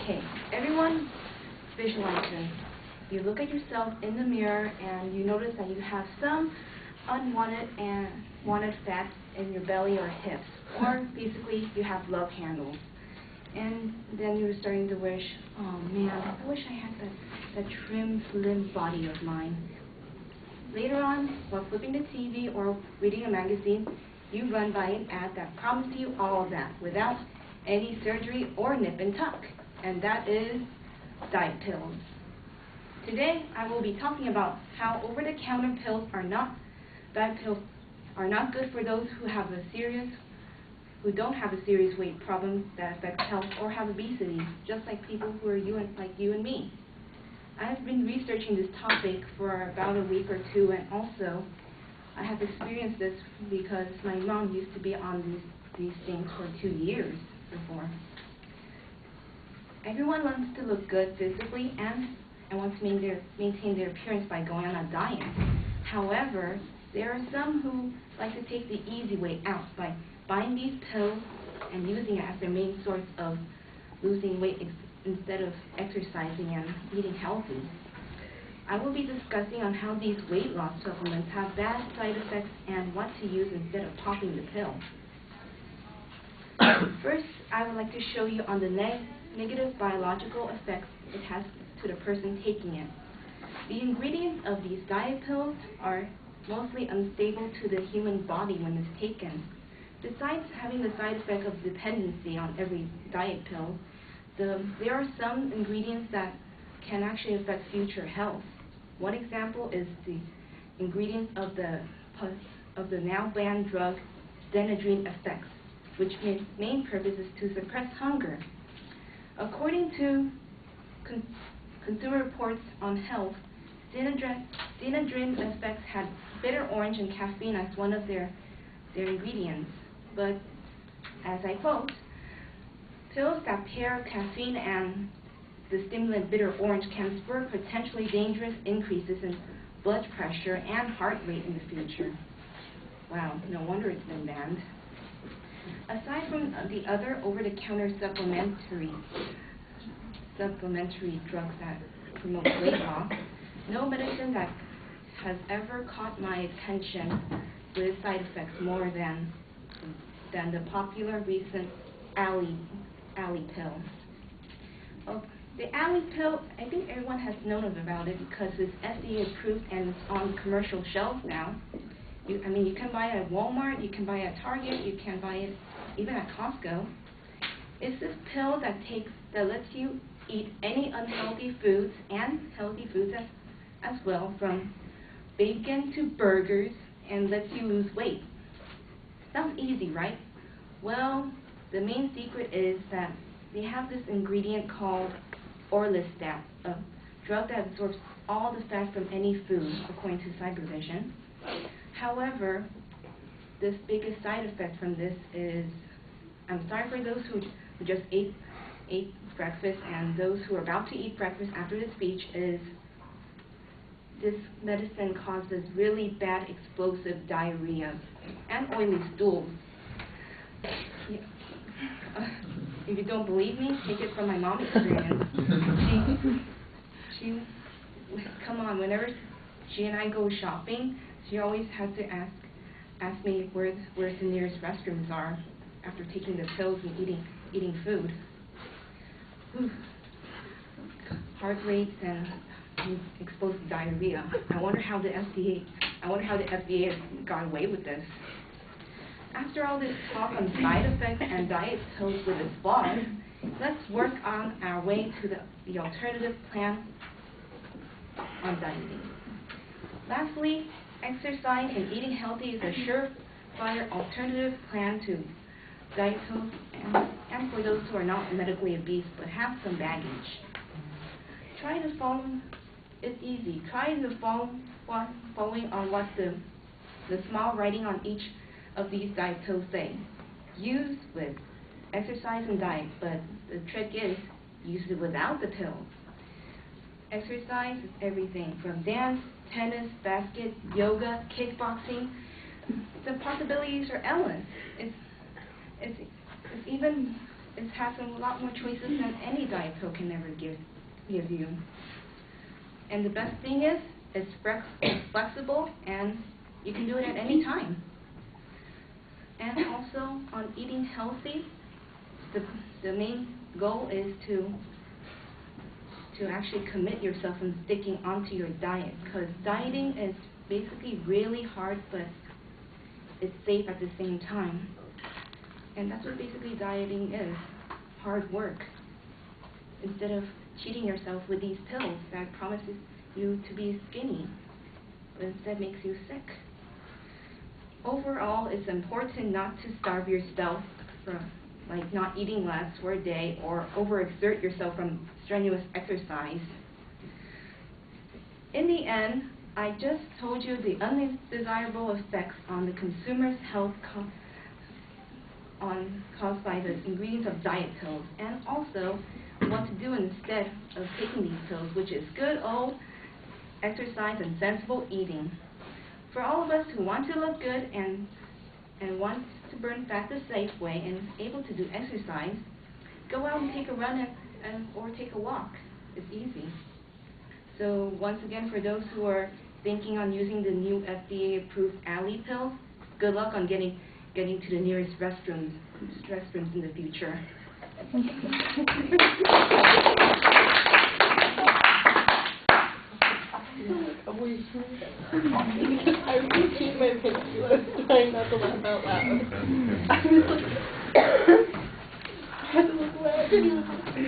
Okay, everyone visualize this. You look at yourself in the mirror and you notice that you have some unwanted and wanted fat in your belly or hips, or basically you have love handles. And then you're starting to wish, oh man, I wish I had that trim, slim body of mine. Later on, while flipping the TV or reading a magazine, you run by an ad that promises you all of that without any surgery or nip and tuck, and that is diet pills. Today, I will be talking about how over-the-counter pills are not, diet pills are not good for those who don't have a serious weight problem that affects health or have obesity, just like people who are like you and me. I've been researching this topic for about a week or two, and also I have experienced this because my mom used to be on these things for 2 years before. Everyone wants to look good physically and wants to maintain their appearance by going on a diet. However, there are some who like to take the easy way out by buying these pills and using it as their main source of losing weight instead of exercising and eating healthy. I will be discussing on how these weight loss supplements have bad side effects and what to use instead of popping the pill. First, I would like to show you on the negative biological effects it has to the person taking it. The ingredients of these diet pills are mostly unstable to the human body when it's taken. Besides having the side effect of dependency on every diet pill, there are some ingredients that can actually affect future health. One example is the ingredients of the now banned drug Denadrine effects, which its main purpose is to suppress hunger. According to Consumer Reports on Health, Denadrine effects had bitter orange and caffeine as one of their ingredients. But, as I quote, pills that pair caffeine and the stimulant bitter orange can spur potentially dangerous increases in blood pressure and heart rate in the future. Wow, no wonder it's been banned. Aside from the other over-the-counter supplementary drugs that promote weight loss, no medicine that has ever caught my attention with side effects more than the popular recent Alley pill. Well, the Alley pill, I think everyone has known about it because it's FDA approved and it's on commercial shelves now. You can buy it at Walmart, you can buy it at Target, you can buy it even at Costco. It's this pill that lets you eat any unhealthy foods and healthy foods as well, from bacon to burgers, and lets you lose weight. Sounds easy, right? Well, the main secret is that they have this ingredient called orlistat, a drug that absorbs all the fat from any food, according to Cybervision. However, this biggest side effect from this is, I'm sorry for those who just ate breakfast and those who are about to eat breakfast after the speech, is this medicine causes really bad explosive diarrhea and oily stools. If you don't believe me, take it from my mom's experience. She come on, whenever she and I go shopping, she always has to ask me where the nearest restrooms are after taking the pills and eating food. Whew. Heart rates and explosive diarrhea. I wonder how the FDA got away with this. After all this talk on side effects and diet pills with its flaws, let's work on our way to the alternative plan on dieting. Lastly, exercise and eating healthy is a surefire alternative plan to diet pills and for those who are not medically obese but have some baggage. Try to follow. It's easy. Try to following on what the small writing on each of these diet pills say. Use with exercise and diet, but the trick is use it without the pills. Exercise is everything from dance, tennis, basket, yoga, kickboxing. The possibilities are endless. It's even it has a lot more choices than any Diet Coke can ever give you. And the best thing is, it's flexible and you can do it at any time. And also on eating healthy, the main goal is to actually commit yourself and sticking onto your diet, because dieting is basically really hard, but it's safe at the same time. And that's what basically dieting is, hard work. Instead of cheating yourself with these pills that promises you to be skinny, but instead makes you sick. Overall, it's important not to starve yourself from like not eating less for a day or overexert yourself from strenuous exercise. In the end, I just told you the undesirable effects on the consumer's health caused by the ingredients of diet pills, and also what to do instead of taking these pills, which is good old exercise and sensible eating. For all of us who want to look good and want to burn fat the safe way and able to do exercise, go out and take a run or take a walk. It's easy. So once again, for those who are thinking on using the new FDA-approved alley pill, good luck on getting to the nearest restrooms in the future. I repeat my pants. I was trying not to laugh out loud. I was like, I had to look away. I couldn't even look away.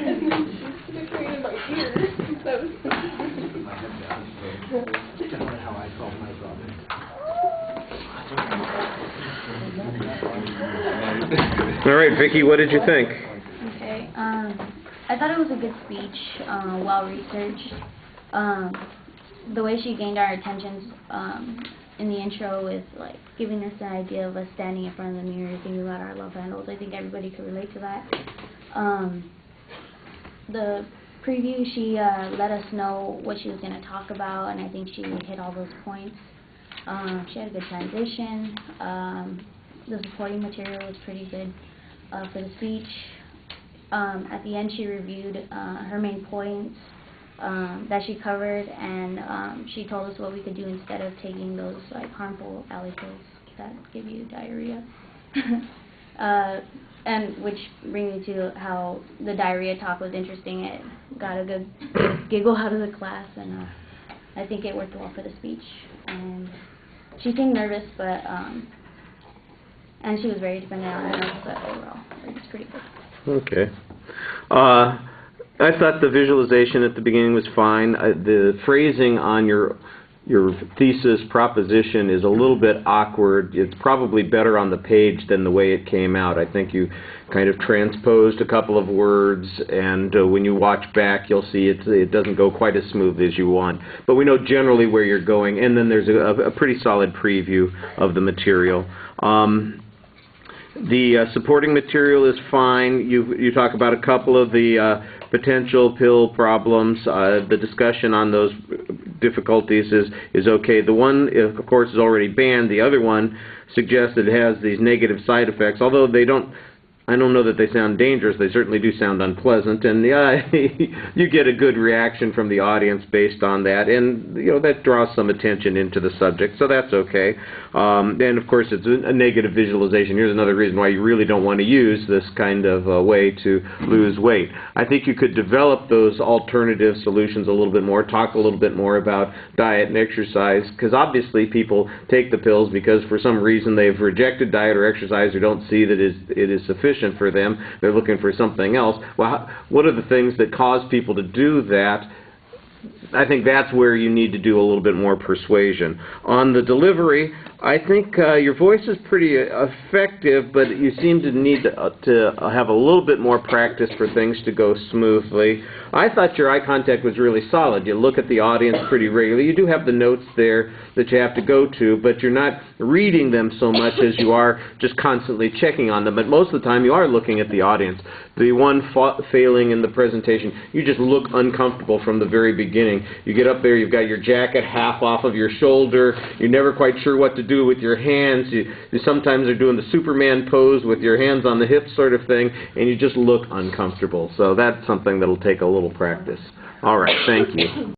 And then she was in my ear. That was how I called my brother. All right, Vicki, what did you think? Okay, I thought it was a good speech, well researched. The way she gained our attention in the intro with like giving us the idea of us standing in front of the mirror thinking about our love handles. I think everybody could relate to that. The preview, she let us know what she was going to talk about, and I think she hit all those points. She had a good transition. The supporting material was pretty good for the speech. At the end, she reviewed her main points that she covered, and she told us what we could do instead of taking those like harmful alley pills that give you diarrhea. And which brings me to how the diarrhea talk was interesting. It got a good giggle out of the class, and I think it worked well for the speech. And she seemed nervous, but and she was very dependent on her nose, but overall, it was pretty good. Okay. I thought the visualization at the beginning was fine. The phrasing on your thesis proposition is a little bit awkward. It's probably better on the page than the way it came out. I think you kind of transposed a couple of words, and when you watch back, you'll see it doesn't go quite as smoothly as you want. But we know generally where you're going, and then there's a pretty solid preview of the material. The supporting material is fine. You talk about a couple of the potential pill problems. The discussion on those difficulties is okay. The one, of course, is already banned. The other one suggests that it has these negative side effects, although I don't know that they sound dangerous. They certainly do sound unpleasant, and you get a good reaction from the audience based on that, and that draws some attention into the subject, so that's okay. And of course, it's a negative visualization. Here's another reason why you really don't want to use this kind of way to lose weight. I think you could develop those alternative solutions a little bit more, talk a little bit more about diet and exercise, because obviously people take the pills because for some reason they've rejected diet or exercise or don't see that it is sufficient for them. They're looking for something else. Well, what are the things that cause people to do that? I think that's where you need to do a little bit more persuasion. On the delivery, I think your voice is pretty effective, but you seem to need to have a little bit more practice for things to go smoothly. I thought your eye contact was really solid. You look at the audience pretty regularly. You do have the notes there that you have to go to, but you're not reading them so much as you are just constantly checking on them. But most of the time you are looking at the audience. The one failing in the presentation, you just look uncomfortable from the very beginning. You get up there, you've got your jacket half off of your shoulder, you're never quite sure what to do with your hands. You sometimes are doing the Superman pose with your hands on the hips sort of thing, and you just look uncomfortable. So that's something that'll take a little practice. All right, thank you.